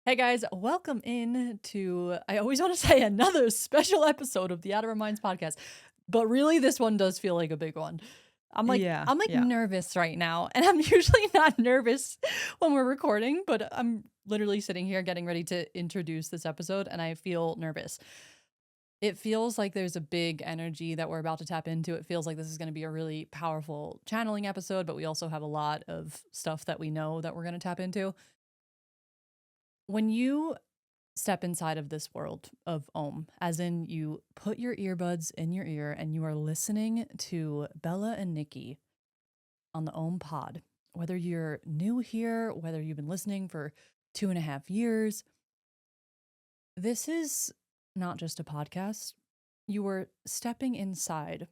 Hey guys, welcome in to, I always want to say another special episode of the Out of Our Minds podcast, but really this one does feel like a big one. I'm like Yeah, I'm like yeah. nervous right now, and I'm usually not nervous when we're recording, but I'm literally sitting here getting ready to introduce this episode and I feel nervous. It feels like there's a big energy that we're about to tap into. It feels like this is going to be a really powerful channeling episode, but we also have a lot of stuff that we know that we're going to tap into. When you step inside of this world of OOM, as in you put your earbuds in your ear and you are listening to Bella and Nikki on the OOM pod. Whether you're new here, whether you've been listening for 2.5 years, this is not just a podcast. You are stepping inside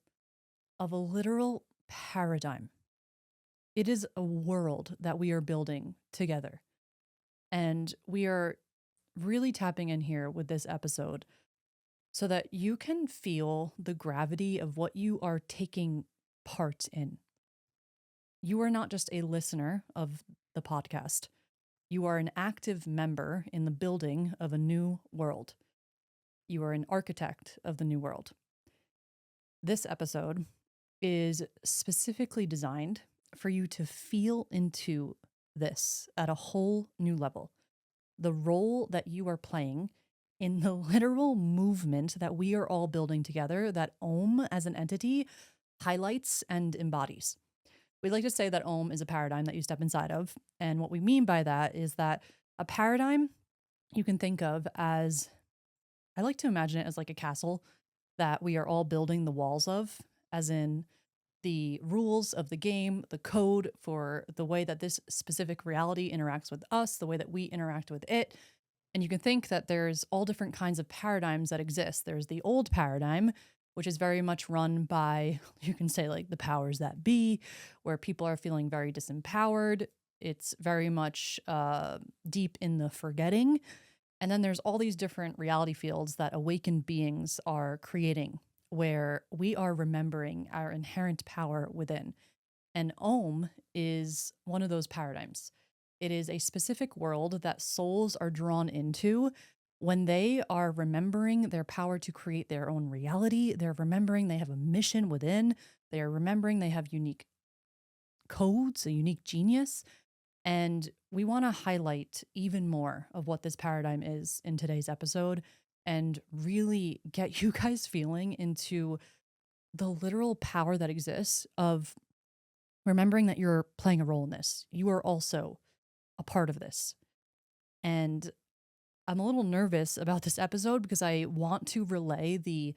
of a literal paradigm. It is a world that we are building together. And we are really tapping in here with this episode so that you can feel the gravity of what you are taking part in. You are not just a listener of the podcast, you are an active member in the building of a new world. You are an architect of the new world. This episode is specifically designed for you to feel into this at a whole new level. The role that you are playing in the literal movement that we are all building together, that OOM as an entity highlights and embodies. We like to say that OOM is a paradigm that you step inside of. And what we mean by that is that a paradigm you can think of as, I like to imagine it as like a castle that we are all building the walls of, as in the rules of the game, the code for the way that this specific reality interacts with us, the way that we interact with it. And you can think that there's all different kinds of paradigms that exist. There's the old paradigm, which is very much run by, you can say, like the powers that be, where people are feeling very disempowered. It's very much deep in the forgetting. And then there's all these different reality fields that awakened beings are creating, where we are remembering our inherent power within. And OOM is one of those paradigms. It is a specific world that souls are drawn into when they are remembering their power to create their own reality. They're remembering they have a mission within. They are remembering they have unique codes, a unique genius. And we want to highlight even more of what this paradigm is in today's episode and really get you guys feeling into the literal power that exists of remembering that you're playing a role in this. You are also a part of this. And I'm a little nervous about this episode because I want to relay the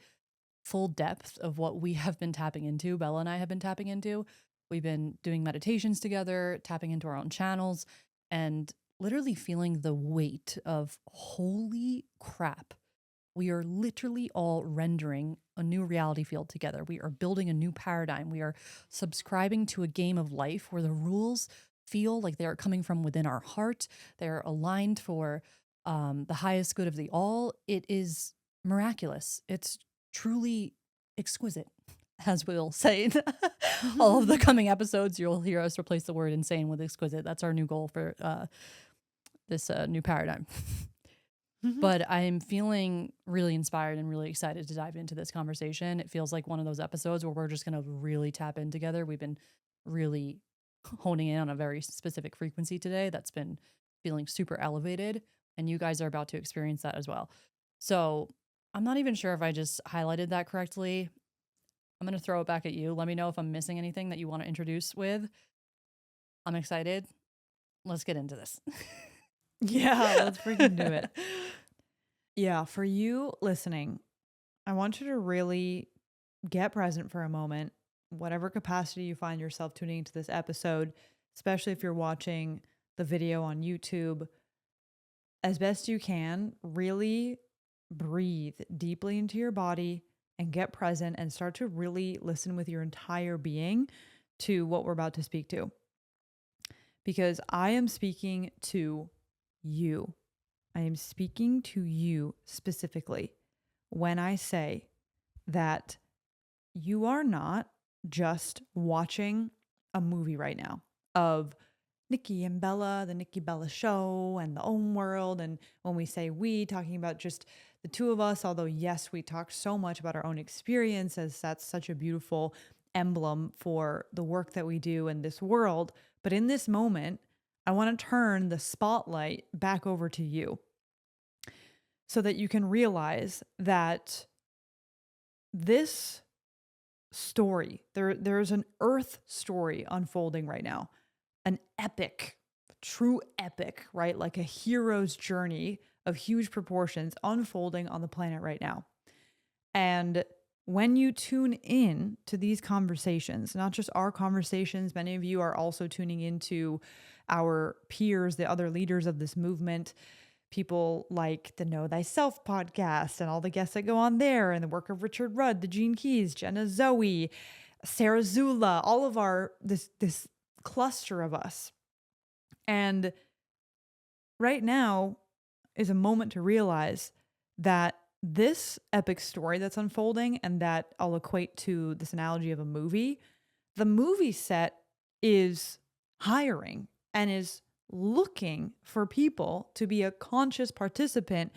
full depth of what we have been tapping into, Bella and I have been tapping into. We've been doing meditations together, tapping into our own channels, and literally feeling the weight of holy crap. We are literally all rendering a new reality field together. We are building a new paradigm. We are subscribing to a game of life where the rules feel like they are coming from within our heart. They're aligned for the highest good of the all. It is miraculous. It's truly exquisite, as we'll say. All of the coming episodes, you'll hear us replace the word insane with exquisite. That's our new goal for this new paradigm. But I'm feeling really inspired and really excited to dive into this conversation. It feels like one of those episodes where we're just going to really tap in together. We've been really honing in on a very specific frequency today that's been feeling super elevated. And you guys are about to experience that as well. So I'm not even sure if I just highlighted that correctly. I'm going to throw it back at you. Let me know if I'm missing anything that you want to introduce with. I'm excited. Let's get into this. Yeah, let's freaking do it. Yeah, for you listening, I want you to really get present for a moment, whatever capacity you find yourself tuning into this episode, especially if you're watching the video on YouTube. As best you can, really breathe deeply into your body and get present and start to really listen with your entire being to what we're about to speak to. Because I am speaking to you. I am speaking to you specifically when I say that you are not just watching a movie right now of Nikki and Bella, the Nikki Bella show and the OOM world. And when we say we, talking about just the two of us, although yes, we talk so much about our own experience as that's such a beautiful emblem for the work that we do in this world. But in this moment, I want to turn the spotlight back over to you so that you can realize that this story, there's an earth story unfolding right now, an epic, true epic, right? Like a hero's journey of huge proportions unfolding on the planet right now. And when you tune in to these conversations, not just our conversations, many of you are also tuning into our peers, the other leaders of this movement, people like the Know Thyself podcast and all the guests that go on there, and the work of Richard Rudd, the Gene Keys, Jenna Zoe, Sarah Zula, all of our this cluster of us. And right now is a moment to realize that this epic story that's unfolding, and that I'll equate to this analogy of a movie, the movie set is hiring and is looking for people to be a conscious participant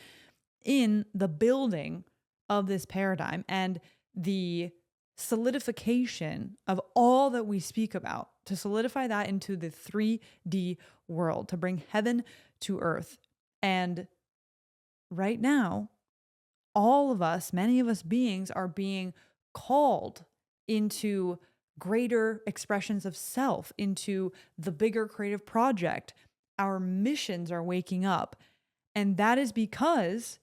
in the building of this paradigm and the solidification of all that we speak about, to solidify that into the 3D world, to bring heaven to earth. And right now, all of us, many of us beings, are being called into greater expressions of self, into the bigger creative project. Our missions are waking up. And that is because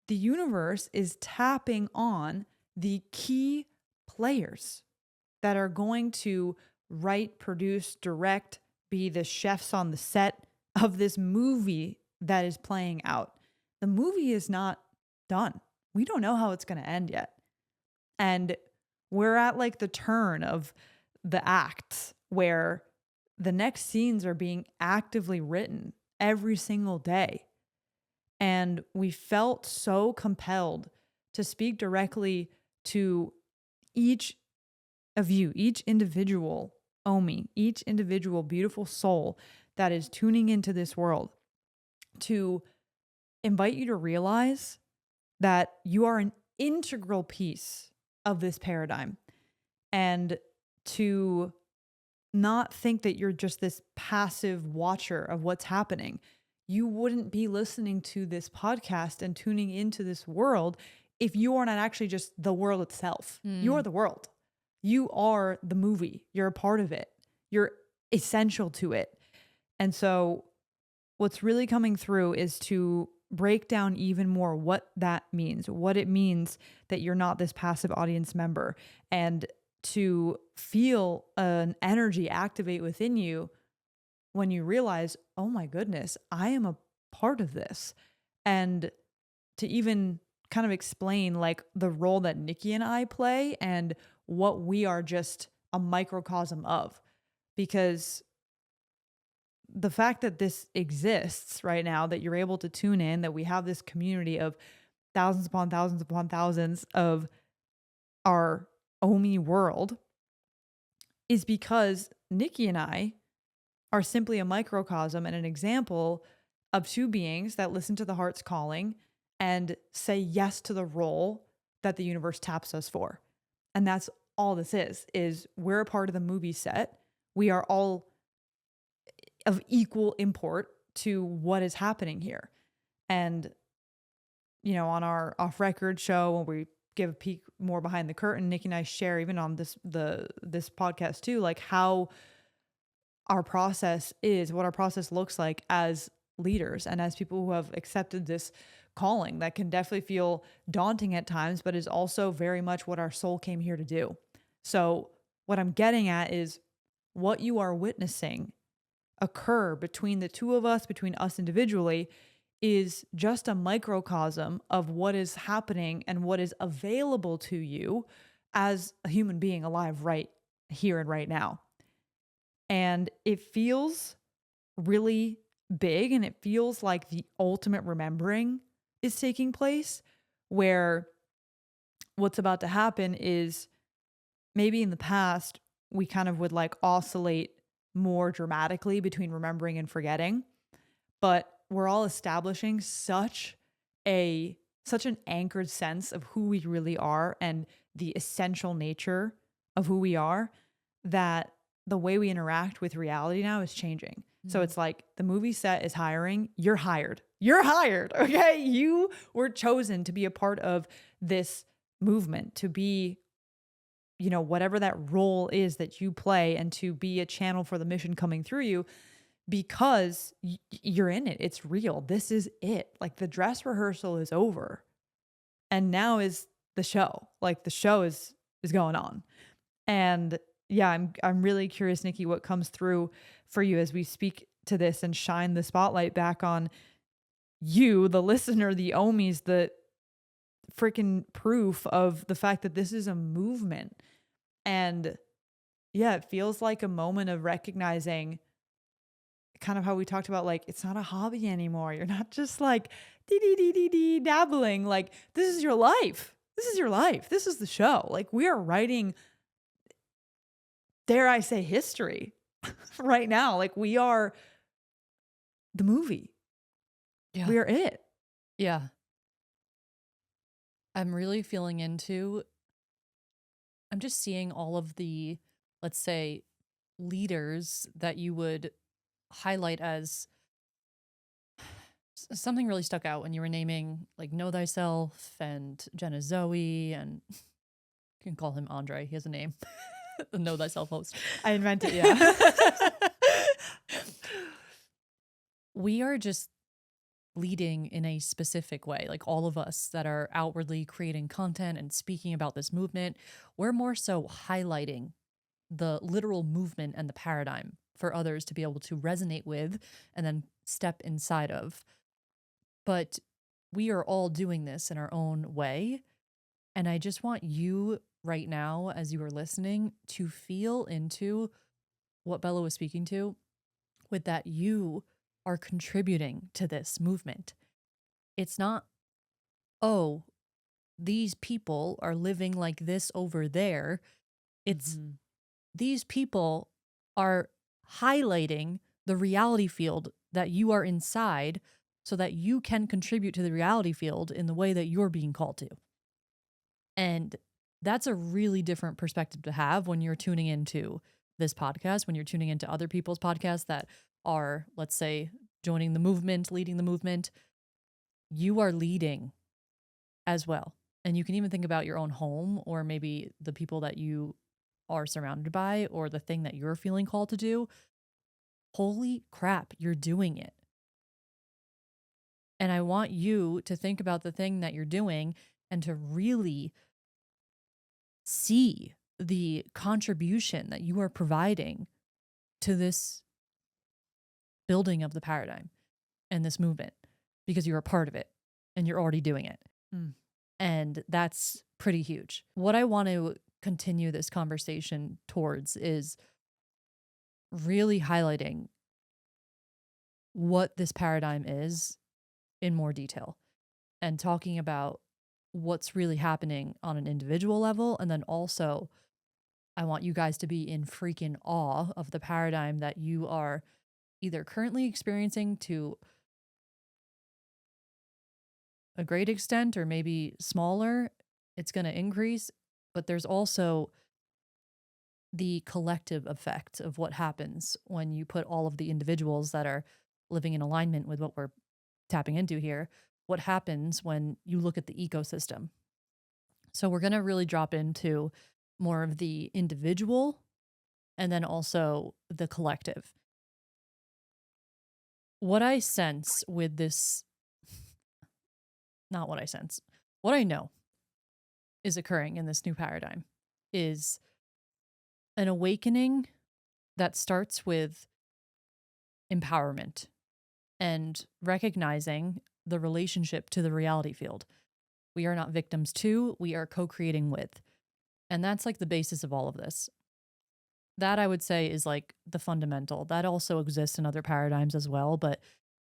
the universe is tapping on the key players that are going to write, produce, direct, be the chefs on the set of this movie that is playing out. The movie is not done. We don't know how it's going to end yet. And we're at like the turn of the acts where the next scenes are being actively written every single day. And we felt so compelled to speak directly to each of you, each individual Omi, each individual beautiful soul that is tuning into this world, to invite you to realize that you are an integral piece of this paradigm, and to not think that you're just this passive watcher of what's happening. You wouldn't be listening to this podcast and tuning into this world if you are not actually just the world itself. You are the world. You are the movie. You're a part of it. You're essential to it. And so what's really coming through is to break down even more what that means, what it means that you're not this passive audience member, and to feel an energy activate within you when you realize, oh my goodness, I am a part of this. And to even kind of explain like the role that Nikki and I play and what we are just a microcosm of. Because the fact that this exists right now, that you're able to tune in, that we have this community of thousands upon thousands of our Omi world, is because Nikki and I are simply a microcosm and an example of two beings that listen to the heart's calling and say yes to the role that the universe taps us for. And that's all this is we're a part of the movie set. We are all of equal import to what is happening here. And, you know, on our off record show, when we give a peek more behind the curtain, Nikki and I share, even on this podcast too, like how our process is, what our process looks like as leaders and as people who have accepted this calling that can definitely feel daunting at times, but is also very much what our soul came here to do. So what I'm getting at is what you are witnessing occur between the two of us, between us individually, is just a microcosm of what is happening and what is available to you as a human being alive right here and right now. And it feels really big, and it feels like the ultimate remembering is taking place, where what's about to happen is maybe in the past we kind of would like oscillate more dramatically between remembering and forgetting, but we're all establishing such an anchored sense of who we really are and the essential nature of who we are, that the way we interact with reality now is changing. So Mm. it's like the movie set is hiring, you're hired. You're hired. Okay. You were chosen to be a part of this movement, to be, whatever that role is that you play, and to be a channel for the mission coming through you, because you're in it. It's real. This is it. Like, the dress rehearsal is over, and now is the show. Like, the show is going on. And yeah, I'm really curious, Nikki, what comes through for you as we speak to this and shine the spotlight back on you, the listener, the Ohmies, the freaking proof of the fact that this is a movement. And yeah, it feels like a moment of recognizing kind of how we talked about, like, it's not a hobby anymore. You're not just like dee dabbling. Like, this is your life. This is your life. This is the show. Like, we are writing, dare I say, history right now. Like, we are the movie. Yeah. We are it. Yeah. I'm really feeling into, I'm just seeing all of the, let's say, leaders that you would highlight as something really stuck out when you were naming, like, Know Thyself and Jenna Zoe, and you can call him Andre. He has a name. The Know Thyself host. I invented, yeah. We are just leading in a specific way. Like, all of us that are outwardly creating content and speaking about this movement, we're more so highlighting the literal movement and the paradigm for others to be able to resonate with and then step inside of. But we are all doing this in our own way. And I just want you right now, as you are listening, to feel into what Bella was speaking to, with that you are contributing to this movement. It's not, oh, these people are living like this over there. It's these people are highlighting the reality field that you are inside so that you can contribute to the reality field in the way that you're being called to. And that's a really different perspective to have when you're tuning into this podcast, when you're tuning into other people's podcasts that are, let's say, joining the movement, leading the movement. You are leading as well. And you can even think about your own home, or maybe the people that you are surrounded by, or the thing that you're feeling called to do. Holy crap, you're doing it. And I want you to think about the thing that you're doing and to really see the contribution that you are providing to this building of the paradigm and this movement, because you're a part of it and you're already doing it. And that's pretty huge. What I want to continue this conversation towards is really highlighting what this paradigm is in more detail, and talking about what's really happening on an individual level. And then also, I want you guys to be in freaking awe of the paradigm that you are either currently experiencing to a great extent or maybe smaller. It's going to increase, but there's also the collective effect of what happens when you put all of the individuals that are living in alignment with what we're tapping into here. What happens when you look at the ecosystem? So we're going to really drop into more of the individual and then also the collective. What I sense with this, not what I sense, what I know is occurring in this new paradigm is an awakening that starts with empowerment and recognizing the relationship to the reality field. We are not victims to, we are co-creating with. And that's like the basis of all of this. That, I would say, is like the fundamental. That also exists in other paradigms as well, but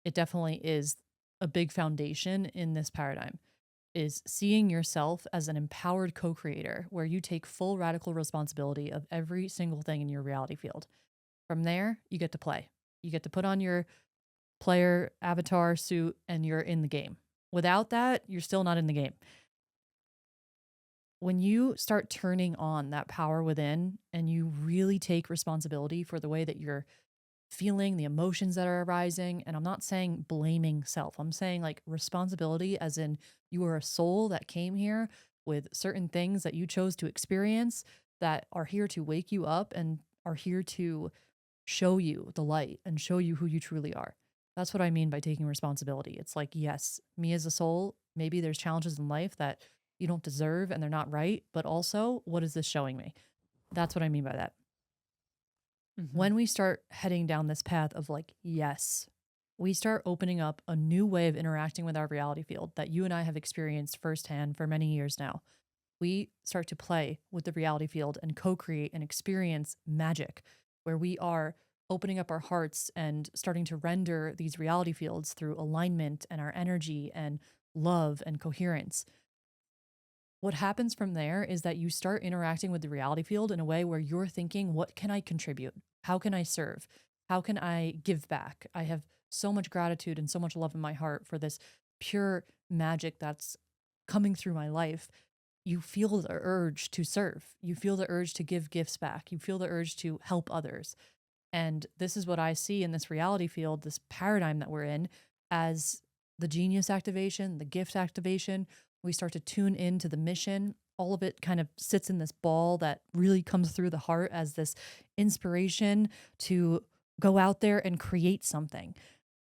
it definitely is a big foundation in this paradigm, is seeing yourself as an empowered co-creator where you take full radical responsibility of every single thing in your reality field. From there, you get to play. You get to put on your player avatar suit and you're in the game. Without that, you're still not in the game. When you start turning on that power within and you really take responsibility for the way that you're feeling, the emotions that are arising, and I'm not saying blaming self, I'm saying like responsibility, as in you are a soul that came here with certain things that you chose to experience that are here to wake you up and are here to show you the light and show you who you truly are. That's what I mean by taking responsibility. It's like, yes, me as a soul, maybe there's challenges in life that you don't deserve and they're not right, but also, what is this showing me? That's what I mean by that. Mhm. When we start heading down this path of like, yes, we start opening up a new way of interacting with our reality field that you and I have experienced firsthand for many years now. We start to play with the reality field and co create and experience magic, where we are opening up our hearts and starting to render these reality fields through alignment and our energy and love and coherence. What happens from there is that you start interacting with the reality field in a way where you're thinking, what can I contribute? How can I serve? How can I give back? I have so much gratitude and so much love in my heart for this pure magic that's coming through my life. You feel the urge to serve. You feel the urge to give gifts back. You feel the urge to help others. And this is what I see in this reality field, this paradigm that we're in, as the genius activation, the gift activation. We start to tune into the mission. All of it kind of sits in this ball that really comes through the heart as this inspiration to go out there and create something.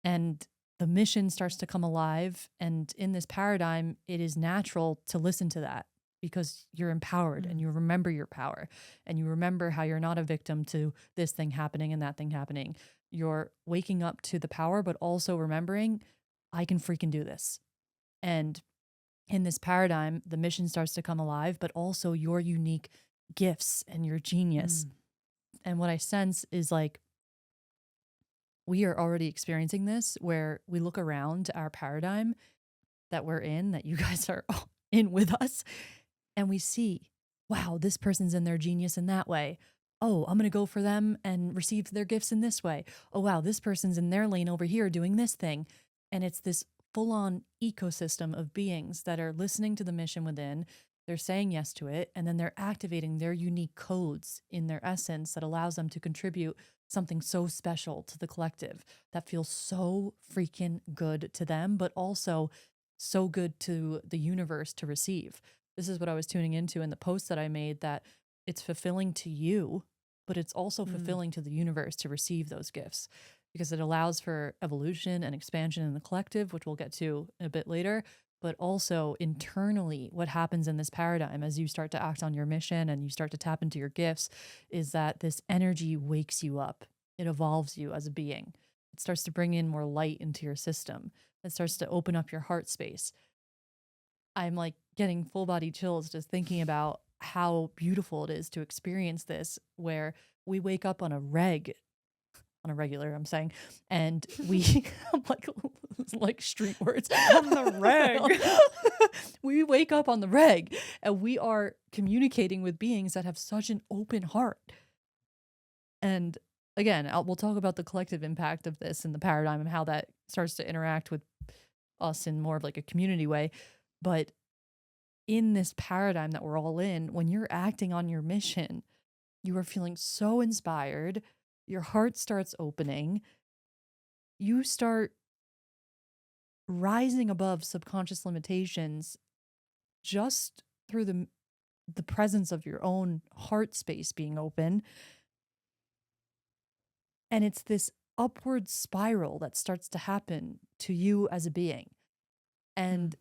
And the mission starts to come alive. And in this paradigm, it is natural to listen to that because you're empowered and Mm. you remember your power and you remember how you're not a victim to this thing happening and that thing happening. You're waking up to the power, but also remembering, I can freaking do this. And in this paradigm, the mission starts to come alive, but also your unique gifts and your genius. Mm. And what I sense is like, we are already experiencing this where we look around our paradigm that we're in, that you guys are in with us, and we see, wow, this person's in their genius in that way. Oh, I'm going to go for them and receive their gifts in this way. Oh, wow, this person's in their lane over here doing this thing. And it's this full on ecosystem of beings that are listening to the mission within. They're saying yes to it. And then they're activating their unique codes in their essence that allows them to contribute something so special to the collective that feels so freaking good to them, but also so good to the universe to receive. This is what I was tuning into in the post that I made, that it's fulfilling to you, but it's also Mm. fulfilling to the universe to receive those gifts because it allows for evolution and expansion in the collective, which we'll get to a bit later. But also internally, what happens in this paradigm as you start to act on your mission and you start to tap into your gifts is that this energy wakes you up. It evolves you as a being. It starts to bring in more light into your system. It starts to open up your heart space. I'm like getting full body chills just thinking about how beautiful it is to experience this, where we wake up on a regular, I'm saying, and we I'm like street words On the reg. we wake up on the reg and we are communicating with beings that have such an open heart. And again, we'll talk about the collective impact of this and the paradigm and how that starts to interact with us in more of like a community way. But in this paradigm that we're all in, when you're acting on your mission, you are feeling so inspired, your heart starts opening, you start rising above subconscious limitations just through the presence of your own heart space being open. And it's this upward spiral that starts to happen to you as a being. Mm. And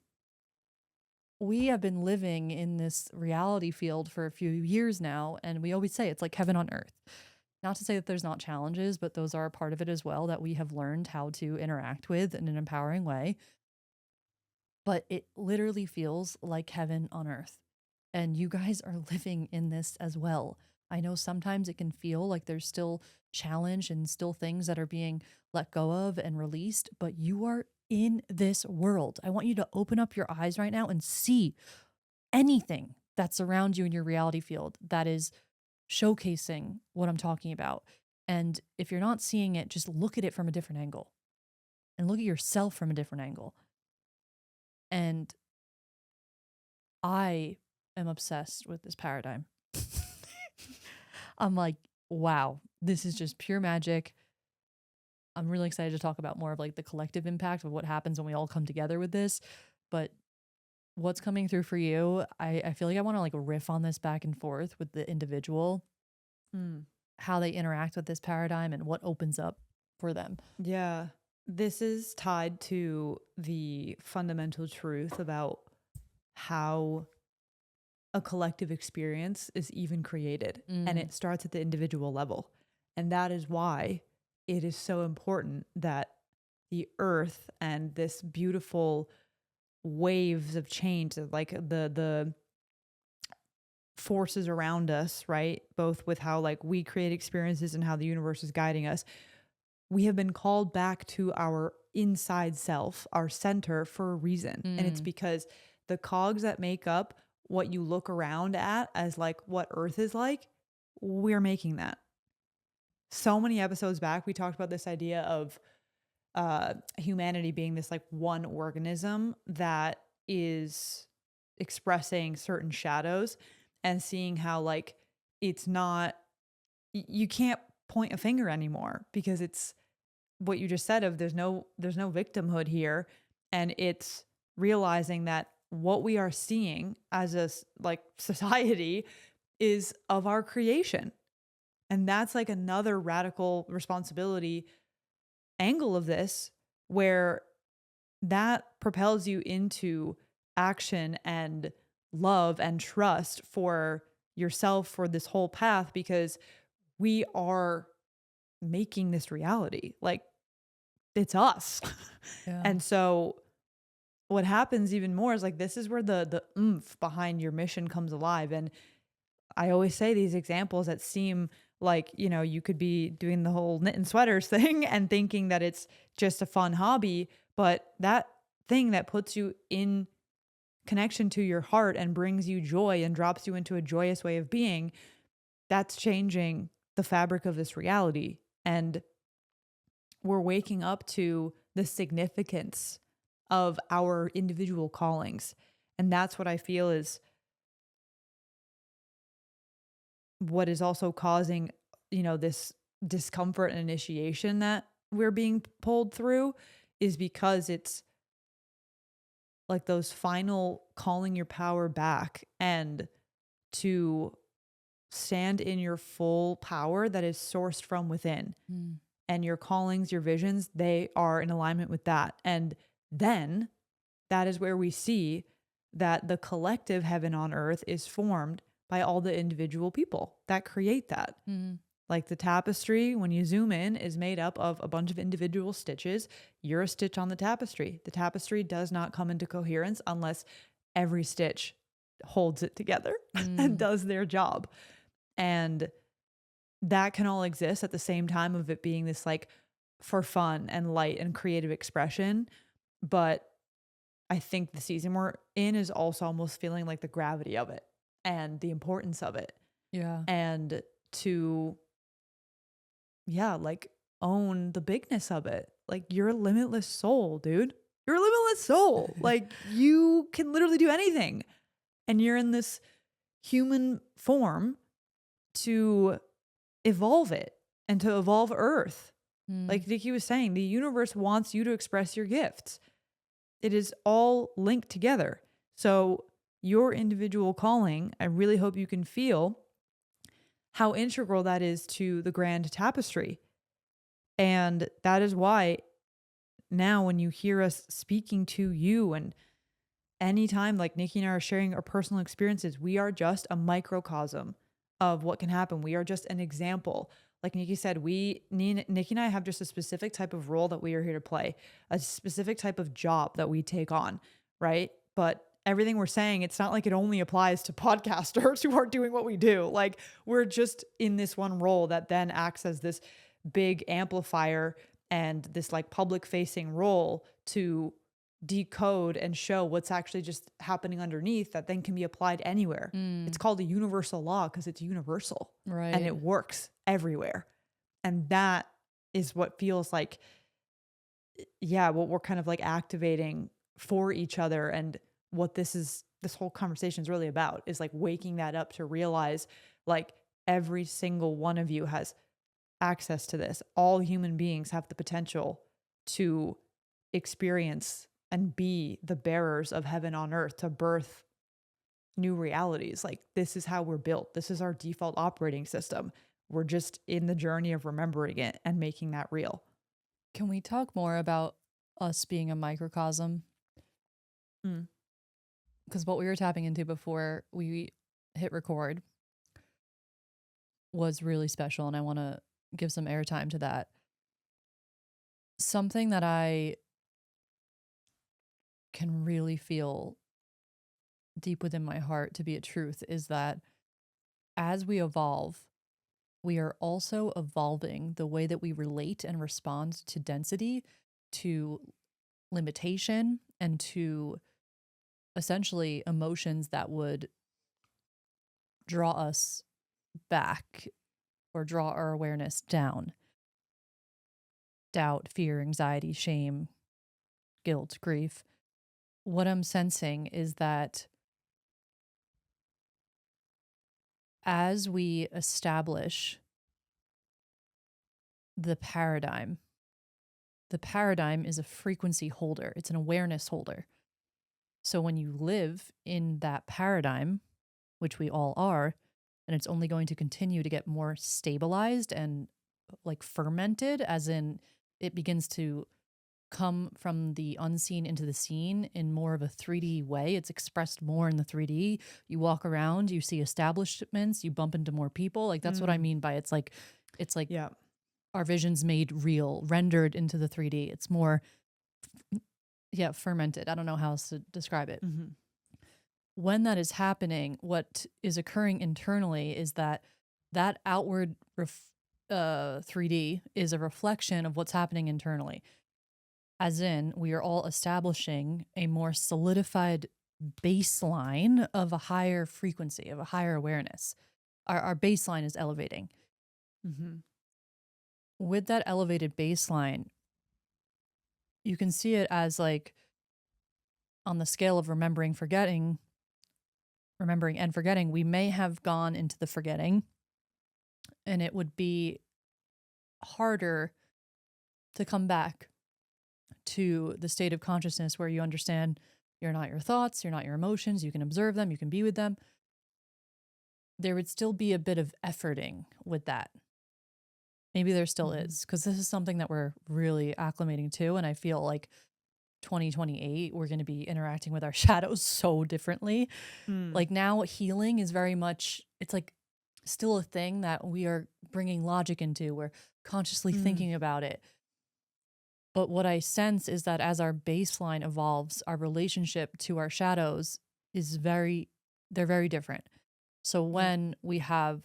we have been living in this reality field for a few years now, and we always say it's like heaven on earth. Not to say that there's not challenges, but those are a part of it as well that we have learned how to interact with in an empowering way. But it literally feels like heaven on earth. And you guys are living in this as well. I know sometimes it can feel like there's still challenge and still things that are being let go of and released, but you are in this world. I want you to open up your eyes right now and see anything that surrounds you in your reality field that is showcasing what I'm talking about. And if you're not seeing it, just look at it from a different angle and look at yourself from a different angle. And I am obsessed with this paradigm. I'm like, wow, this is just pure magic. I'm really excited to talk about more of like the collective impact of what happens when we all come together with this. But what's coming through for you, I feel like I want to like riff on this back and forth with the individual, how they interact with this paradigm and what opens up for them. Yeah. This is tied to the fundamental truth about how a collective experience is even created. And it starts at the individual level. And that is why it is so important that the earth and this beautiful waves of change, like the forces around us, right? Both with how like we create experiences and how the universe is guiding us. We have been called back to our inside self, our center, for a reason. And it's because the cogs that make up what you look around at as like what Earth is like, we're making that. So many episodes back, we talked about this idea of humanity being this like one organism that is expressing certain shadows, and seeing how like it's not, you can't point a finger anymore because it's what you just said of there's no victimhood here. And it's realizing that what we are seeing as a like society is of our creation. And that's like another radical responsibility angle of this, where that propels you into action and love and trust for yourself for this whole path, because we are making this reality. Like it's us. Yeah. And so what happens even more is like, this is where the oomph behind your mission comes alive. And I always say these examples that seem like, you know, you could be doing the whole knitting sweaters thing and thinking that it's just a fun hobby, but that thing that puts you in connection to your heart and brings you joy and drops you into a joyous way of being, that's changing the fabric of this reality. And we're waking up to the significance of our individual callings. And that's what I feel is what is also causing, you know, this discomfort and initiation that we're being pulled through, is because it's like those final calling your power back and to stand in your full power that is sourced from within. And your callings, your visions, they are in alignment with that. And then that is where we see that the collective heaven on earth is formed by all the individual people that create that. Like the tapestry, when you zoom in, is made up of a bunch of individual stitches. You're a stitch on the tapestry. The tapestry does not come into coherence unless every stitch holds it together and does their job. And that can all exist at the same time of it being this like for fun and light and creative expression. But I think the season we're in is also almost feeling like the gravity of it and the importance of it. Yeah. And to, yeah, like own the bigness of it. Like you're a limitless soul, dude. You're a limitless soul. Like you can literally do anything. And you're in this human form to evolve it and to evolve Earth. Like Nikki was saying, the universe wants you to express your gifts. It is all linked together. So your individual calling, I really hope you can feel how integral that is to the grand tapestry. And that is why now when you hear us speaking to you, and anytime like Nikki and I are sharing our personal experiences, we are just a microcosm of what can happen. We are just an example. Like Nikki said, Nikki and I have just a specific type of role that we are here to play, a specific type of job that we take on, right? But everything we're saying, it's not like it only applies to podcasters who are doing what we do. Like we're just in this one role that then acts as this big amplifier and this like public facing role to decode and show what's actually just happening underneath that then can be applied anywhere. It's called a universal law because it's universal, Right. and it works everywhere. And that is what feels like, yeah, what we're kind of like activating for each other. And what this whole conversation is really about is like waking that up to realize like every single one of you has access to this. All human beings have the potential to experience and be the bearers of heaven on earth, to birth new realities. Like, this is how we're built. This is our default operating system. We're just in the journey of remembering it and making that real. Can we talk more about us being a microcosm? Mm. Because what we were tapping into before we hit record was really special, and I want to give some airtime to that. Something that I can really feel deep within my heart to be a truth is that as we evolve, we are also evolving the way that we relate and respond to density, to limitation, and to essentially emotions that would draw us back or draw our awareness down. Doubt, fear, anxiety, shame, guilt, grief. What I'm sensing is that as we establish the paradigm, the paradigm is a frequency holder, it's an awareness holder. So when you live in that paradigm, which we all are, and it's only going to continue to get more stabilized and like fermented, as in it begins to come from the unseen into the seen in more of a 3D way. It's expressed more in the 3D. You walk around, you see establishments, you bump into more people. Like that's what I mean by it's like Yeah. our vision's made real, rendered into the 3D. It's more fermented. I don't know how else to describe it. Mm-hmm. When that is happening, what is occurring internally is that outward 3D is a reflection of what's happening internally. As in, we are all establishing a more solidified baseline of a higher frequency, of a higher awareness. Our baseline is elevating. Mm-hmm. With that elevated baseline, you can see it as like on the scale of remembering and forgetting, we may have gone into the forgetting, and it would be harder to come back to the state of consciousness where you understand you're not your thoughts, you're not your emotions, you can observe them, you can be with them. There would still be a bit of efforting with that. Maybe there still is, because this is something that we're really acclimating to. And I feel like 2028, we're going to be interacting with our shadows so differently. Like now, healing is very much, it's like still a thing that we are bringing logic into. We're consciously thinking about it. But what I sense is that as our baseline evolves, our relationship to our shadows is they're very different. So when we have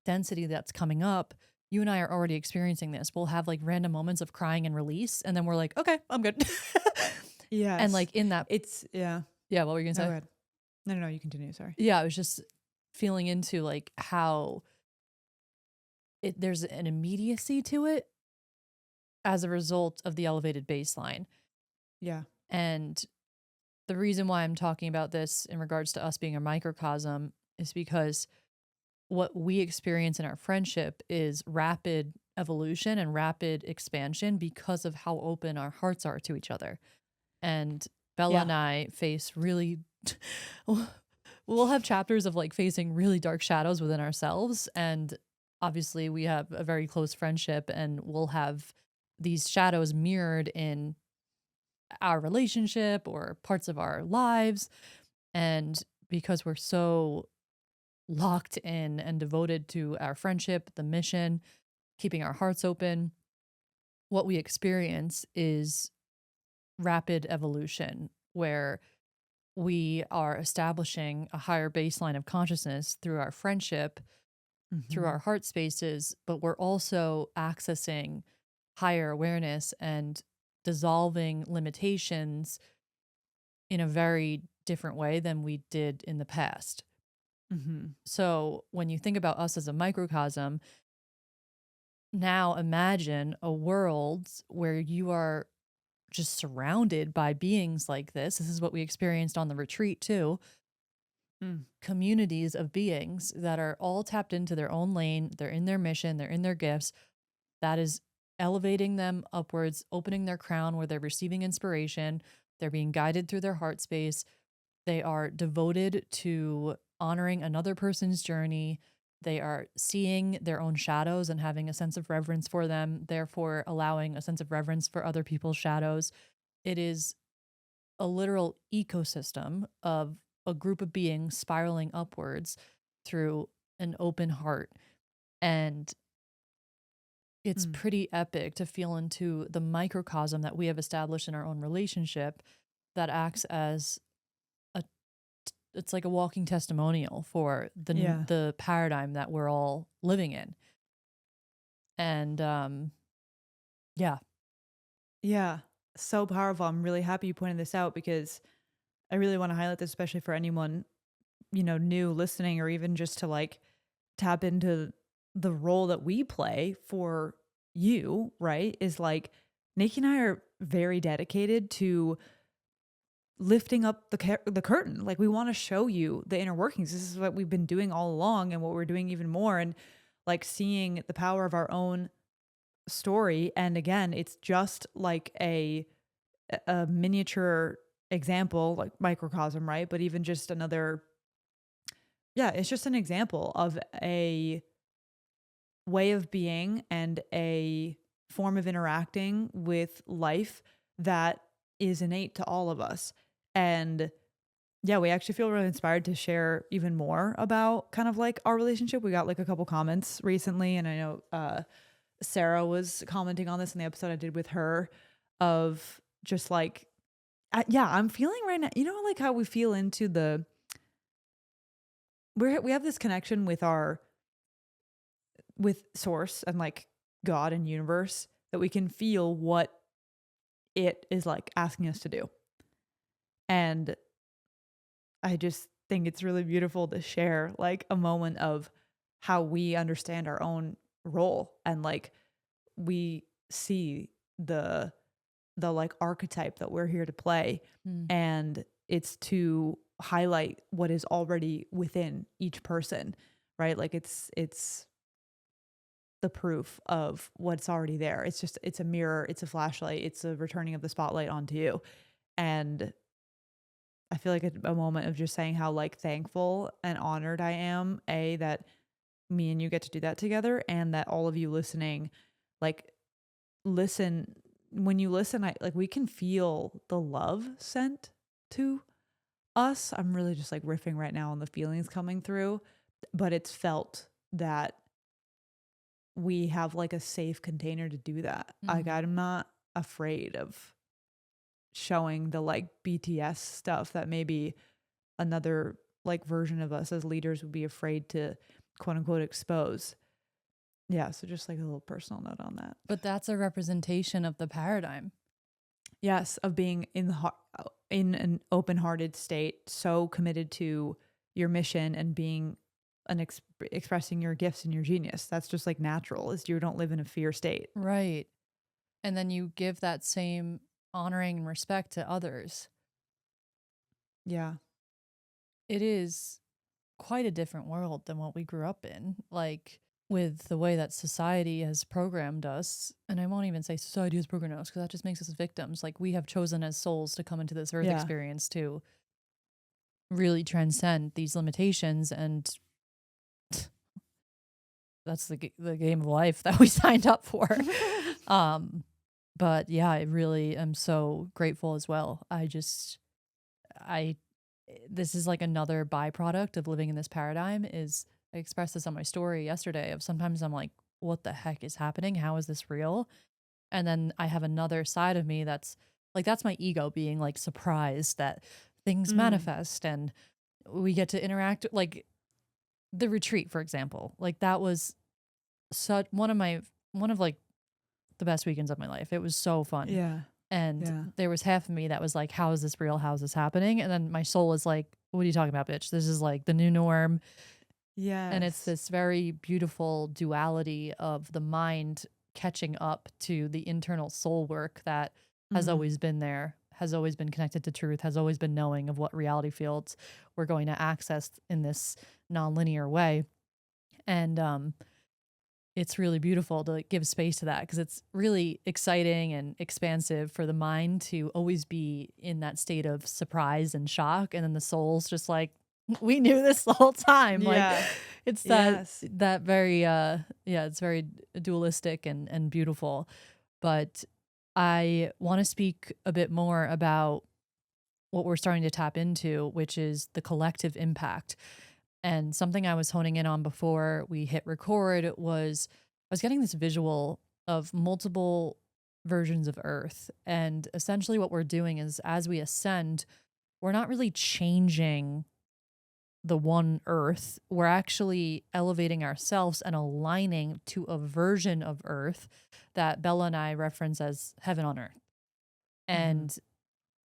density that's coming up, you and I are already experiencing this. We'll have like random moments of crying and release, and then we're like, okay, I'm good. Yes. And like in that, Yeah. yeah, what were you gonna say? Go ahead. No, you continue. Sorry. Yeah, I was just feeling into like how there's an immediacy to it as a result of the elevated baseline. Yeah. And the reason why I'm talking about this in regards to us being a microcosm is because what we experience in our friendship is rapid evolution and rapid expansion because of how open our hearts are to each other. And Bella Yeah. and I face really, we'll have chapters of like facing really dark shadows within ourselves. And obviously, we have a very close friendship, and we'll have these shadows mirrored in our relationship or parts of our lives. And because we're so locked in and devoted to our friendship, the mission, keeping our hearts open, what we experience is rapid evolution where we are establishing a higher baseline of consciousness through our friendship, through our heart spaces, but we're also accessing higher awareness and dissolving limitations in a very different way than we did in the past. So when you think about us as a microcosm, now imagine a world where you are just surrounded by beings like this. This is what we experienced on the retreat too. Mm. Communities of beings that are all tapped into their own lane. They're in their mission, they're in their gifts. That is elevating them upwards, opening their crown where they're receiving inspiration. They're being guided through their heart space. They are devoted to honoring another person's journey. They are seeing their own shadows and having a sense of reverence for them, therefore allowing a sense of reverence for other people's shadows. It is a literal ecosystem of a group of beings spiraling upwards through an open heart. And it's Mm. pretty epic to feel into the microcosm that we have established in our own relationship that acts as a it's like a walking testimonial for Yeah. the paradigm that we're all living in. And yeah. Yeah. So powerful. I'm really happy you pointed this out because I really want to highlight this, especially for anyone, new listening or even just to like tap into the role that we play for you, right? Is like Nikki and I are very dedicated to lifting up the curtain. Like we want to show you the inner workings. This is what we've been doing all along and what we're doing even more, and like seeing the power of our own story. And again, it's just like a miniature example, like microcosm, right? But even just another, yeah, it's just an example of a way of being and a form of interacting with life that is innate to all of us. And yeah, we actually feel really inspired to share even more about kind of like our relationship. We got like a couple comments recently, and I know Sarah was commenting on this in the episode I did with her of just like, yeah, I'm feeling right now, like how we feel into we have this connection with with source and like God and universe that we can feel what it is like asking us to do. And I just think it's really beautiful to share like a moment of how we understand our own role and like we see the like archetype that we're here to play, Mm. and it's to highlight what is already within each person, right? Like it's the proof of what's already there. It's a mirror, it's a flashlight, it's a returning of the spotlight onto you. And I feel like a moment of just saying how like thankful and honored I am, that me and you get to do that together, and that all of you listening, like listen, when you listen, I like we can feel the love sent to us. I'm really just like riffing right now on the feelings coming through, but it's felt that we have like a safe container to do that. Like Mhm. I'm not afraid of showing the like BTS stuff that maybe another like version of us as leaders would be afraid to quote unquote expose. Yeah, so just like a little personal note on that. But that's a representation of the paradigm. Yes, of being in in an open-hearted state, so committed to your mission and being expressing your gifts and your genius. That's just like natural. Is you don't live in a fear state. Right. And then you give that same honoring and respect to others. Yeah. It is quite a different world than what we grew up in. Like with the way that society has programmed us, and I won't even say society has programmed us because that just makes us victims. Like we have chosen as souls to come into this earth Yeah. experience to really transcend these limitations, and that's the game of life that we signed up for. um but yeah, I really am so grateful as well. I this is like another byproduct of living in this paradigm. Is I expressed this on my story yesterday of sometimes I'm like, what the heck is happening? How is this real? And then I have another side of me that's like, that's my ego being like surprised that things Mm. manifest and we get to interact. Like the retreat, for example, like that was such one of like the best weekends of my life. It was so fun. Yeah. And Yeah. there was half of me that was like, how is this real? How is this happening? And then my soul was like, what are you talking about, bitch? This is like the new norm. And it's Yes. this very beautiful duality of the mind catching up to the internal soul work that has Mm. always been there, has always been connected to truth, has always been knowing of what reality fields we're going to access in this nonlinear way. And it's really beautiful to like give space to that because it's really exciting and expansive for the mind to always be in that state of surprise and shock, and then the soul's just like, we knew this the whole time. Like Yeah. it's Yes. that very yeah, it's very dualistic and beautiful. But I want to speak a bit more about what we're starting to tap into, which is the collective impact. And something I was honing in on before we hit record was I was getting this visual of multiple versions of Earth. And essentially, what we're doing is as we ascend, we're not really changing the one Earth. We're actually elevating ourselves and aligning to a version of Earth that Bella and I reference as heaven on Earth. Mhm. And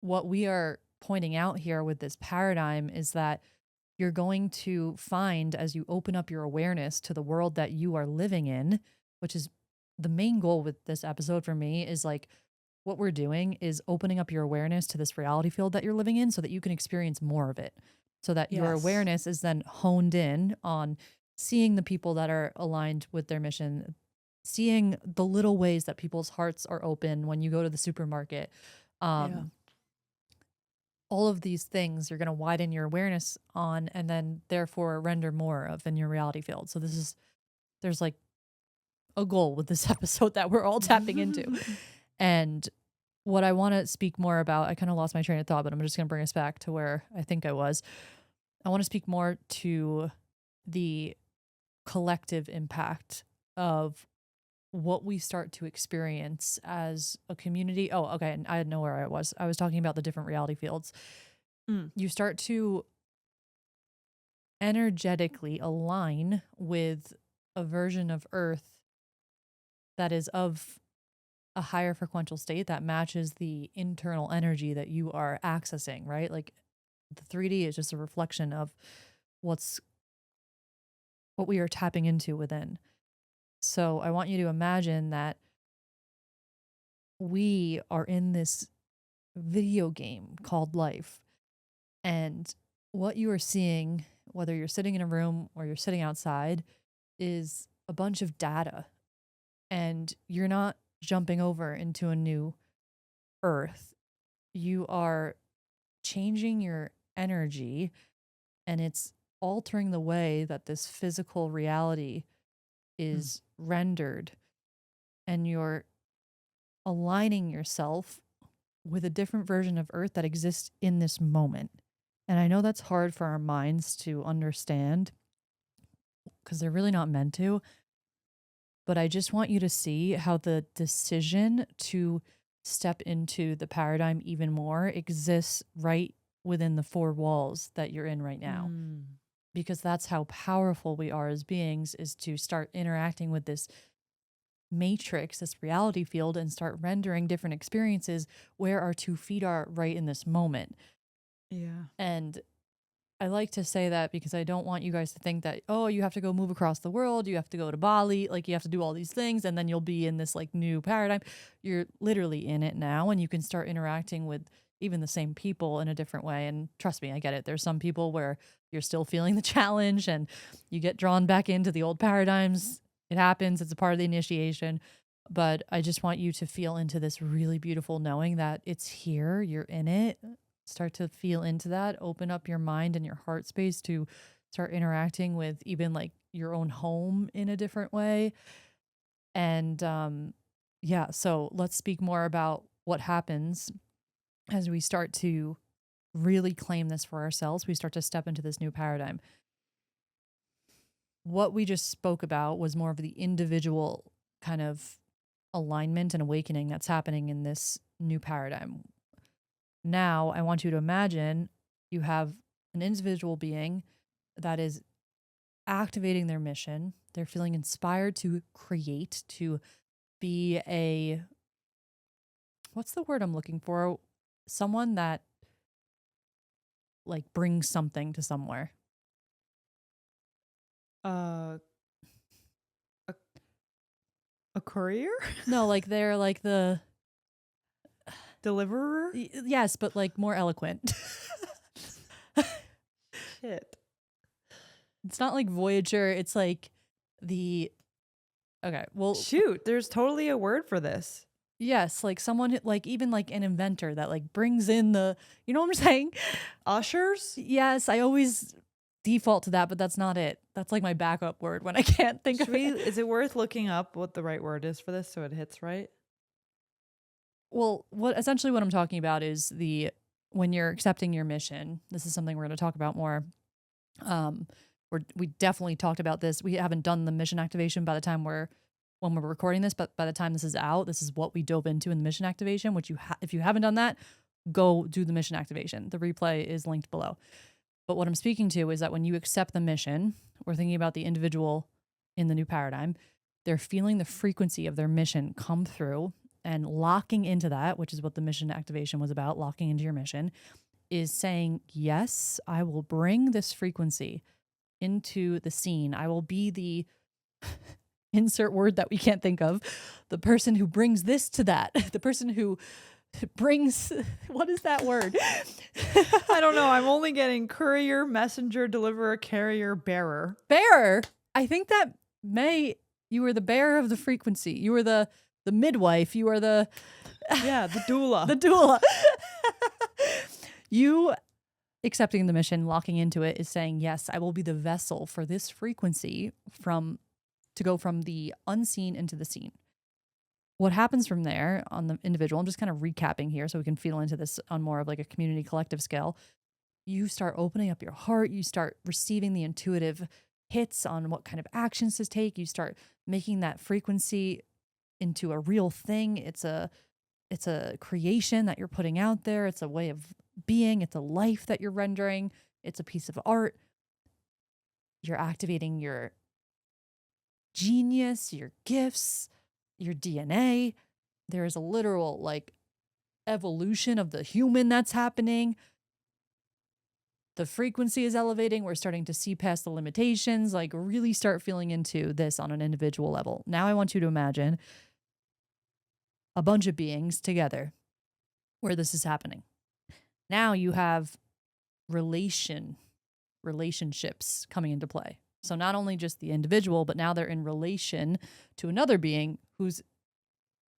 what we are pointing out here with this paradigm is that you're going to find as you open up your awareness to the world that you are living in, which is the main goal with this episode for me is like what we're doing is opening up your awareness to this reality field that you're living in so that you can experience more of it. So that your Yes. awareness is then honed in on seeing the people that are aligned with their mission, seeing the little ways that people's hearts are open when you go to the supermarket. Yeah. Um, all of these things you're going to widen your awareness on and then therefore render more of in your reality field. So there's like a goal with this episode that we're all tapping into. And what I want to speak more about, I kind of lost my train of thought, but I'm just going to bring us back to where I think I was. I want to speak more to the collective impact of what we start to experience as a community. Oh, okay. And I didn't know where I was. I was talking about the different reality fields. Mm. You start to energetically align with a version of Earth that is of a higher frequential state that matches the internal energy that you are accessing, right? Like the 3D is just a reflection of what's what we are tapping into within. So I want you to imagine that we are in this video game called life, and what you are seeing, whether you're sitting in a room or you're sitting outside, is a bunch of data, and you're not jumping over into a new earth. You are changing your energy, and it's altering the way that this physical reality Mm. is rendered, and you're aligning yourself with a different version of earth that exists in this moment. And I know that's hard for our minds to understand because they're really not meant to, but I just want you to see how the decision to step into the paradigm even more exists right within the four walls that you're in right now. Mm. Because that's how powerful we are as beings, is to start interacting with this matrix, this reality field, and start rendering different experiences where our 2 feet are right in this moment. Yeah. And I like to say that because I don't want you guys to think that, oh, you have to go move across the world, you have to go to Bali, like you have to do all these things, and then you'll be in this like new paradigm. You're literally in it now, and you can start interacting with even the same people in a different way. And trust me, I get it. There's some people where you're still feeling the challenge and you get drawn back into the old paradigms. It happens, it's a part of the initiation. But I just want you to feel into this really beautiful knowing that it's here, you're in it. Start to feel into that, open up your mind and your heart space to start interacting with even like your own home in a different way. And yeah, so let's speak more about what happens as we start to really claim this for ourselves. We start to step into this new paradigm. What we just spoke about was more of the individual kind of alignment and awakening that's happening in this new paradigm. Now, I want you to imagine you have an individual being that is activating their mission. They're feeling inspired to create, to be a, what's the word I'm looking for? Someone that like brings something to somewhere. Uh, a, a courier? No, like they're like the Deliverer? yes, but like more eloquent. Shit. It's not like Voyager. It's like the okay. Well, Shoot, there's totally a word for this. yes, like someone like even like an inventor that like brings in the. You know what I'm saying? Ushers? Yes, I always default to that, but that's not it. That's like my backup word when I can't think Should of we, it. is it worth looking up what the right word is for this so it hits right? Well, what essentially what I'm talking about is the when you're accepting your mission. This is something we're going to talk about more. Um, we definitely talked about this. We haven't done the mission activation by the time when we're recording this, but by the time this is out, this is what we dove into in the mission activation. Which if you haven't done that, go do the mission activation. The replay is linked below. But what I'm speaking to is that when you accept the mission, we're thinking about the individual in the new paradigm. They're feeling the frequency of their mission come through and locking into that, which is what the mission activation was about, locking into your mission, is saying, yes, I will bring this frequency into the scene. I will be the insert word that we can't think of, the person who brings this to that, the person who brings, what is that word? I don't know. I'm only getting courier, messenger, deliverer, carrier, bearer. Bearer. I think that you were the bearer of the frequency. You were the midwife. You were the Yeah, the doula. the doula. You accepting the mission, locking into it, is saying, yes, I will be the vessel for this frequency to go from the unseen into the seen. What happens from there on the individual, I'm just kind of recapping here so we can feel into this on more of like a community collective scale. You start opening up your heart. You start receiving the intuitive hits on what kind of actions to take. You start making that frequency into a real thing. It's a creation that you're putting out there. It's a way of being. It's a life that you're rendering. It's a piece of art. You're activating your genius, your gifts, your DNA. There is a literal like evolution of the human that's happening. The frequency is elevating. We're starting to see past the limitations, like really start feeling into this on an individual level. Now I want you to imagine a bunch of beings together where this is happening. Now you have relationships coming into play. So not only just the individual, but now they're in relation to another being who's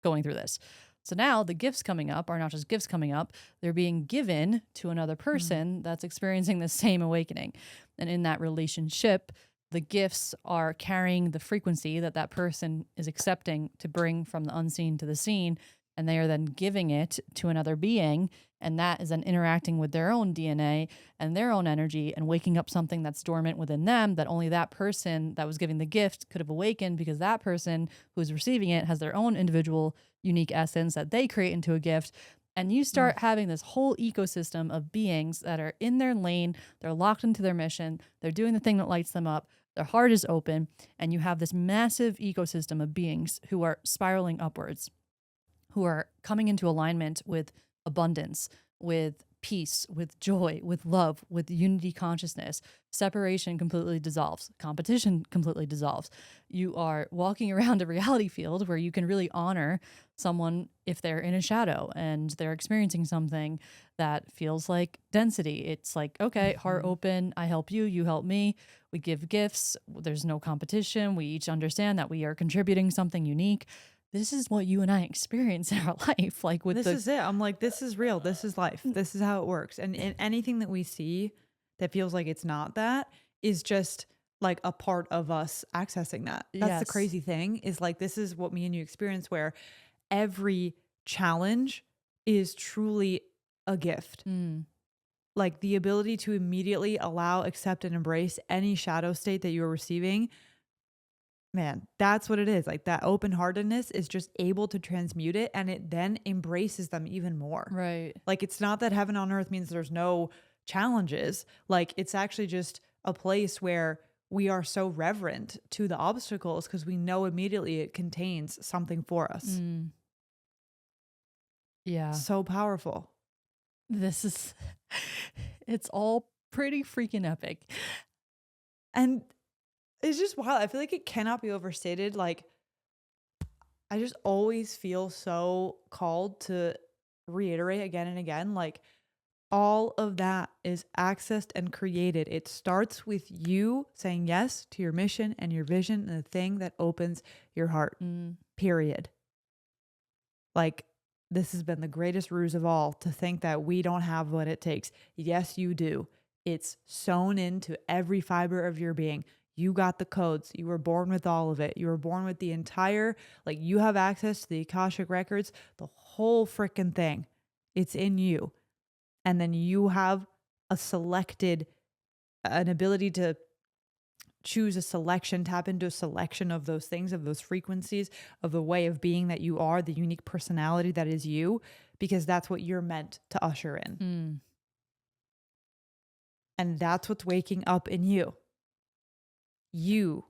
going through this. So now the gifts coming up are not just gifts coming up, they're being given to another person that's experiencing the same awakening. And in that relationship, the gifts are carrying the frequency that that person is accepting to bring from the unseen to the seen. And they are then giving it to another being. And that is then interacting with their own DNA and their own energy and waking up something that's dormant within them that only that person that was giving the gift could have awakened, because that person who is receiving it has their own individual unique essence that they create into a gift. And you start having this whole ecosystem of beings that are in their lane. They're locked into their mission. They're doing the thing that lights them up. Their heart is open. And you have this massive ecosystem of beings who are spiraling upwards, who are coming into alignment with abundance, with peace, with joy, with love, with unity consciousness. Separation completely dissolves. Competition completely dissolves. You are walking around a reality field where you can really honor someone if they're in a shadow and they're experiencing something that feels like density. It's like, okay, heart open, I help you, you help me. We give gifts. There's no competition. We each understand that we are contributing something unique. This is what you and I experience in our life. Like with This is it. I'm like, this is real. This is life. This is how it works. And anything that we see that feels like it's not that is just like a part of us accessing that. That's the Yes. crazy thing, is like, this is what me and you experience, where every challenge is truly a gift. Like the ability to immediately allow, accept, and embrace any shadow state that you're receiving. Man, that's what it is. Like that open-heartedness is just able to transmute it, and it then embraces them even more. Right. Like it's not that heaven on earth means there's no challenges. Like it's actually just a place where we are so reverent to the obstacles because we know immediately it contains something for us. Yeah. So powerful. This is, it's all pretty freaking epic. And It's just wild. I feel like it cannot be overstated. Like, I just always feel so called to reiterate again and again, like, all of that is accessed and created. It starts with you saying yes to your mission and your vision and the thing that opens your heart. Period. Like, this has been the greatest ruse of all, to think that we don't have what it takes. Yes, you do. It's sewn into every fiber of your being. You got the codes. You were born with all of it. You were born with the entire, like, you have access to the Akashic records, the whole freaking thing. It's in you. And then you have an ability to choose a selection, tap into a selection of those things, of those frequencies, of the way of being that you are, the unique personality that is you, because that's what you're meant to usher in. And that's what's waking up in you. You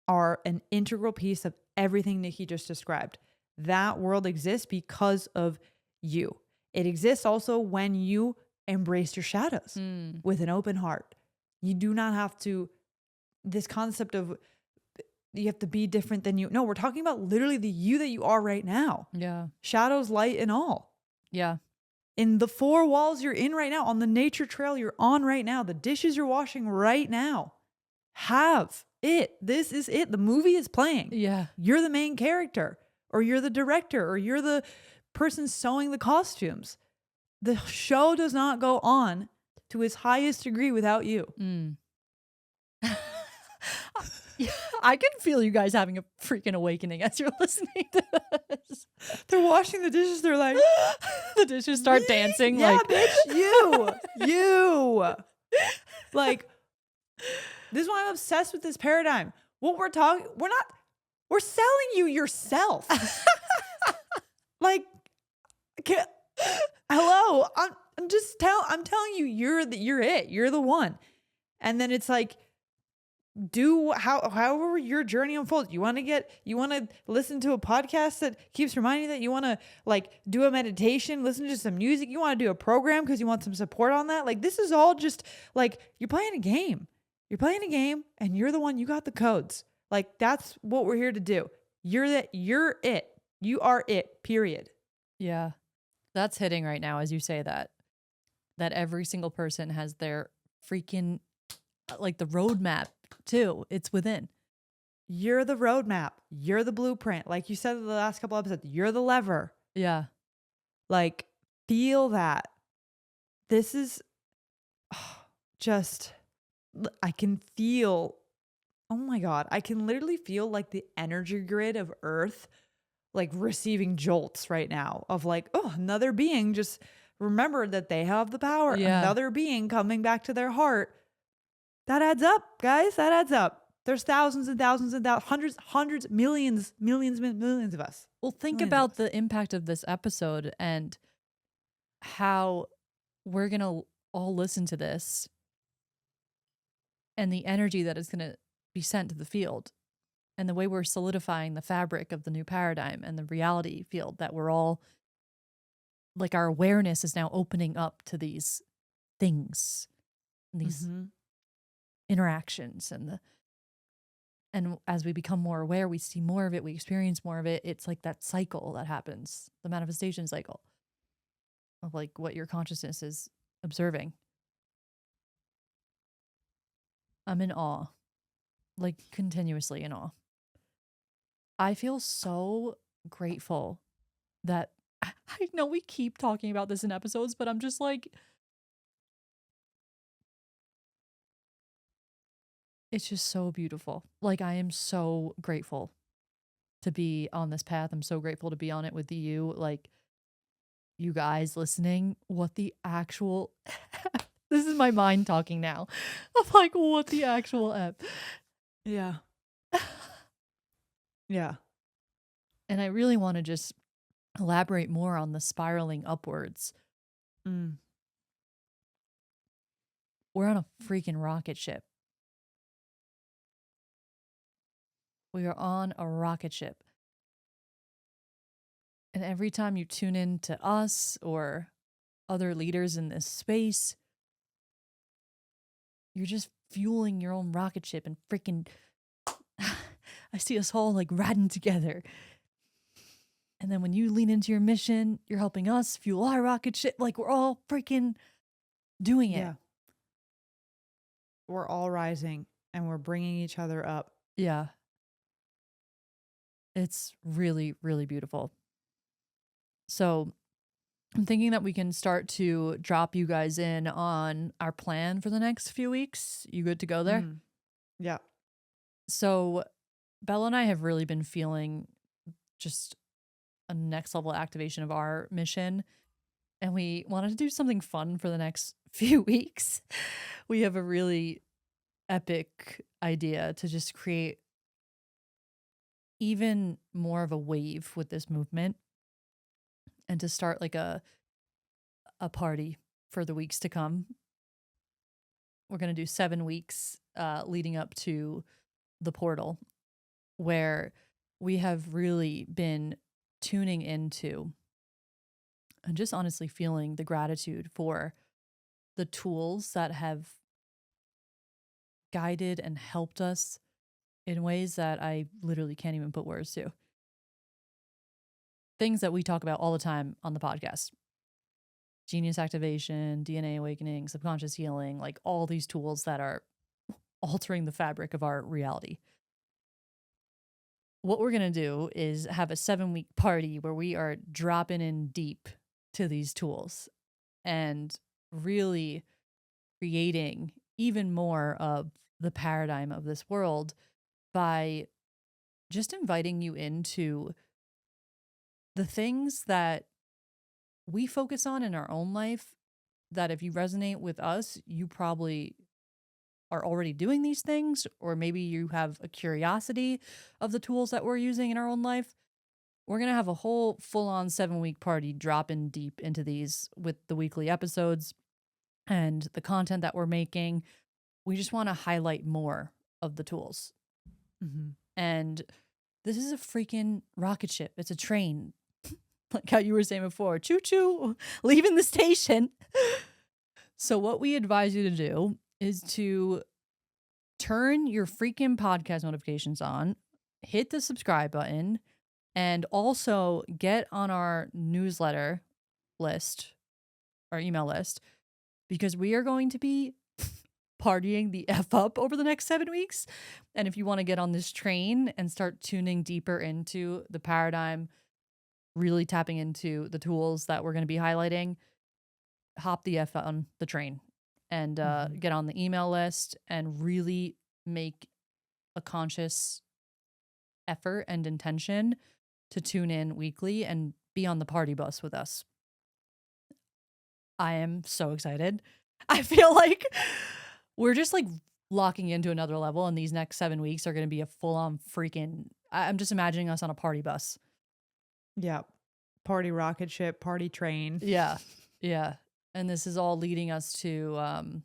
are an integral piece of everything Nikki just described. That world exists because of you. It exists also when you embrace your shadows with an open heart. You do not have to, this concept of you have to be different than you. No, we're talking about literally the you that you are right now. Yeah. Shadows, light, and all. Yeah. In the four walls you're in right now, on the nature trail you're on right now, the dishes you're washing right now. Have it. This is it. The movie is playing. Yeah. You're the main character, or you're the director, or you're the person sewing the costumes. The show does not go on to its highest degree without you. Yeah, I can feel you guys having a freaking awakening as you're listening to this. They're washing the dishes. They're like, the dishes start dancing. Yeah, like, bitch, you. Like, this is why I'm obsessed with this paradigm. What we're selling you yourself. Like, hello, I'm telling you, you're it. You're the one. And then it's like, do however your journey unfolds. You want to listen to a podcast that keeps reminding you that you want to, like, do a meditation, listen to some music. You want to do a program because you want some support on that. Like, this is all just like, you're playing a game. You're playing a game and you're the one, you got the codes. Like, that's what we're here to do. You're it. You are it, period. Yeah. That's hitting right now as you say that every single person has their freaking, like, the roadmap too. It's within. You're the roadmap. You're the blueprint. Like you said in the last couple episodes, you're the lever. Yeah. Like, feel that. This is just, I can feel, oh my God, I can literally feel like the energy grid of Earth, like, receiving jolts right now of like, oh, another being just remembered that they have the power. Yeah. Another being coming back to their heart. That adds up, guys. That adds up. There's thousands and thousands and hundreds, millions of us. Well, think Millions about of us. the impact of this episode and how we're going to all listen to this and the energy that is going to be sent to the field and the way we're solidifying the fabric of the new paradigm and the reality field that we're all, like, our awareness is now opening up to these things and these interactions, and as we become more aware, we see more of it, we experience more of it. It's like that cycle that happens, the manifestation cycle of, like, what your consciousness is observing. I'm in awe, like, continuously in awe. I feel so grateful that I know we keep talking about this in episodes, but I'm just like, it's just so beautiful. Like, I am so grateful to be on this path. I'm so grateful to be on it with you. Like, you guys listening, what the actual this is my mind talking now. I'm like, what the actual F? Yeah. Yeah. And I really want to just elaborate more on the spiraling upwards. We're on a freaking rocket ship. We are on a rocket ship. And every time you tune in to us or other leaders in this space, you're just fueling your own rocket ship and freaking I see us all like riding together. And then when you lean into your mission, you're helping us fuel our rocket ship. Like we're all freaking doing it. Yeah. We're all rising and we're bringing each other up. Yeah. It's really, really beautiful. So I'm thinking that we can start to drop you guys in on our plan for the next few weeks. You good to go there? Yeah. So Bella and I have really been feeling just a next level activation of our mission. And we wanted to do something fun for the next few weeks. We have a really epic idea to just create even more of a wave with this movement and to start like a party for the weeks to come. We're going to do 7 weeks leading up to the portal, where we have really been tuning into and just honestly feeling the gratitude for the tools that have guided and helped us in ways that I literally can't even put words to. Things that we talk about all the time on the podcast. Genius activation, DNA awakening, subconscious healing, like all these tools that are altering the fabric of our reality. What we're going to do is have a 7-week party where we are dropping in deep to these tools and really creating even more of the paradigm of this world by just inviting you into the things that we focus on in our own life, that if you resonate with us, you probably are already doing these things, or maybe you have a curiosity of the tools that we're using in our own life. We're going to have a whole full-on 7-week party dropping deep into these with the weekly episodes and the content that we're making. We just want to highlight more of the tools. And this is a freaking rocket ship. It's a train. Like how you were saying before, choo-choo, leaving the station. So what we advise you to do is to turn your freaking podcast notifications on, hit the subscribe button, and also get on our newsletter list, our email list, because we are going to be partying the F up over the next 7 weeks. And if you want to get on this train and start tuning deeper into the paradigm, really tapping into the tools that we're going to be highlighting, hop the F on the train and get on the email list and really make a conscious effort and intention to tune in weekly and be on the party bus with us. I am so excited. I feel like we're just like locking into another level, and these next 7 weeks are going to be a full-on freaking, I'm just imagining us on a party bus. Yeah. Party rocket ship, party train. Yeah. Yeah. And this is all leading us to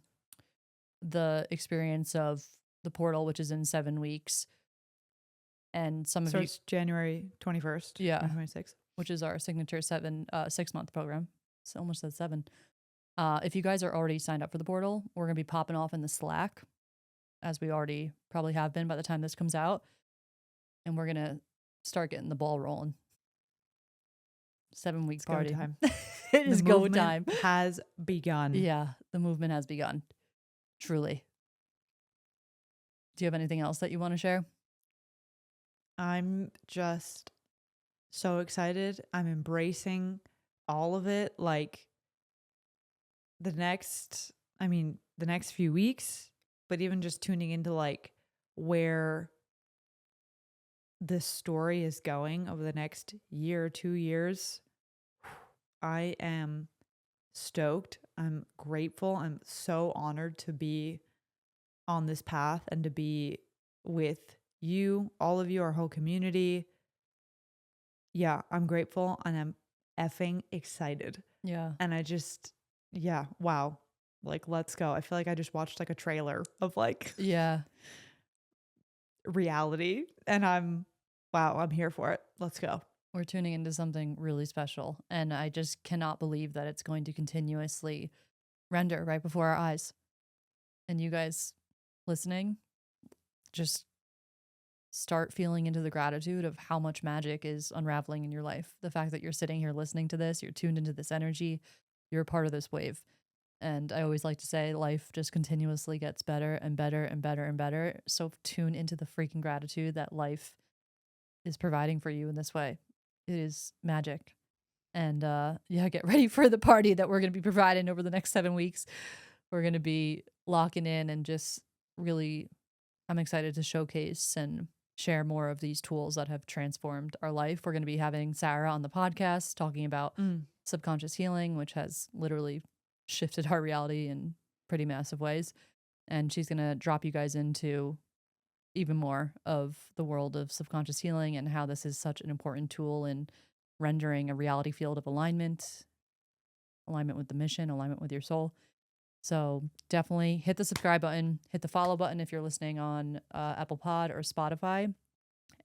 the experience of the portal, which is in 7 weeks. And some of you, Starts January 21st. Yeah. 2026. which is our signature 6-month program. So almost said 7. If you guys are already signed up for the portal, we're going to be popping off in the Slack, as we already probably have been by the time this comes out. And we're going to start getting the ball rolling. 7-week It's go party. time. It is The go movement time. has begun. Yeah, the movement has begun. Truly. Do you have anything else that you want to share? I'm just so excited. I'm embracing all of it. Like the next few weeks, but even just tuning into like where this story is going over the next year or 2 years. I am stoked. I'm grateful. I'm so honored to be on this path and to be with you, all of you, our whole community. Yeah, I'm grateful and I'm effing excited. Yeah. And I just, yeah, wow. Like, let's go. I feel like I just watched like a trailer of like Yeah. reality and I'm here for it. Let's go. We're tuning into something really special. And I just cannot believe that it's going to continuously render right before our eyes. And you guys listening, just start feeling into the gratitude of how much magic is unraveling in your life. The fact that you're sitting here listening to this, you're tuned into this energy, you're a part of this wave. And I always like to say life just continuously gets better and better and better and better. So tune into the freaking gratitude that life is providing for you in this way. It is magic. And yeah, get ready for the party that we're going to be providing over the next 7 weeks. We're going to be locking in and just really, I'm excited to showcase and share more of these tools that have transformed our life. We're going to be having Sarah on the podcast talking about subconscious healing, which has literally shifted our reality in pretty massive ways. And she's going to drop you guys into even more of the world of subconscious healing and how this is such an important tool in rendering a reality field of alignment with the mission, alignment with your soul. So definitely hit the subscribe button, hit the follow button if you're listening on Apple Pod or Spotify.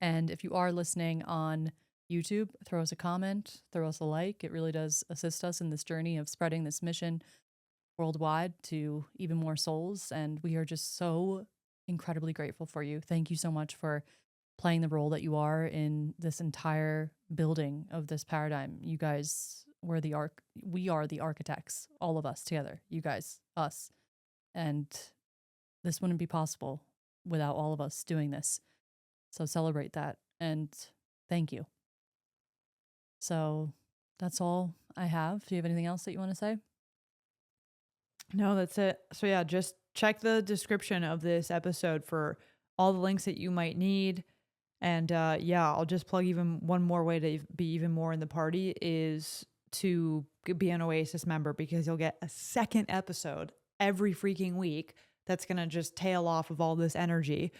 And if you are listening on YouTube, throw us a comment, throw us a like. It really does assist us in this journey of spreading this mission worldwide to even more souls. And we are just so incredibly grateful for you. Thank you so much for playing the role that you are in this entire building of this paradigm. You guys were we are the architects, all of us together, you guys, us. And this wouldn't be possible without all of us doing this. So celebrate that and thank you. So that's all I have. Do you have anything else that you want to say? No, that's it. So yeah, just check the description of this episode for all the links that you might need. And yeah, I'll just plug even one more way to be even more in the party is to be an Oasis member, because you'll get a second episode every freaking week that's going to just tail off of all this energy.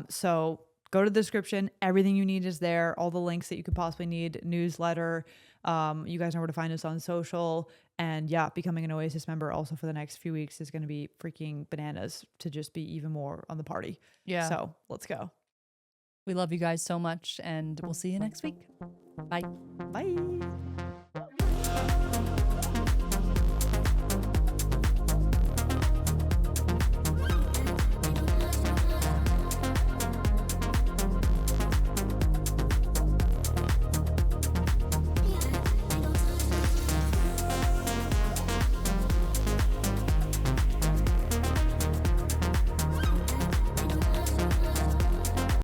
So go to the description. Everything you need is there. All the links that you could possibly need, newsletter. You guys know where to find us on social. And yeah, becoming an Oasis member also for the next few weeks is going to be freaking bananas to just be even more on the party. Yeah. So let's go. We love you guys so much, and we'll see you next week. Bye. Bye.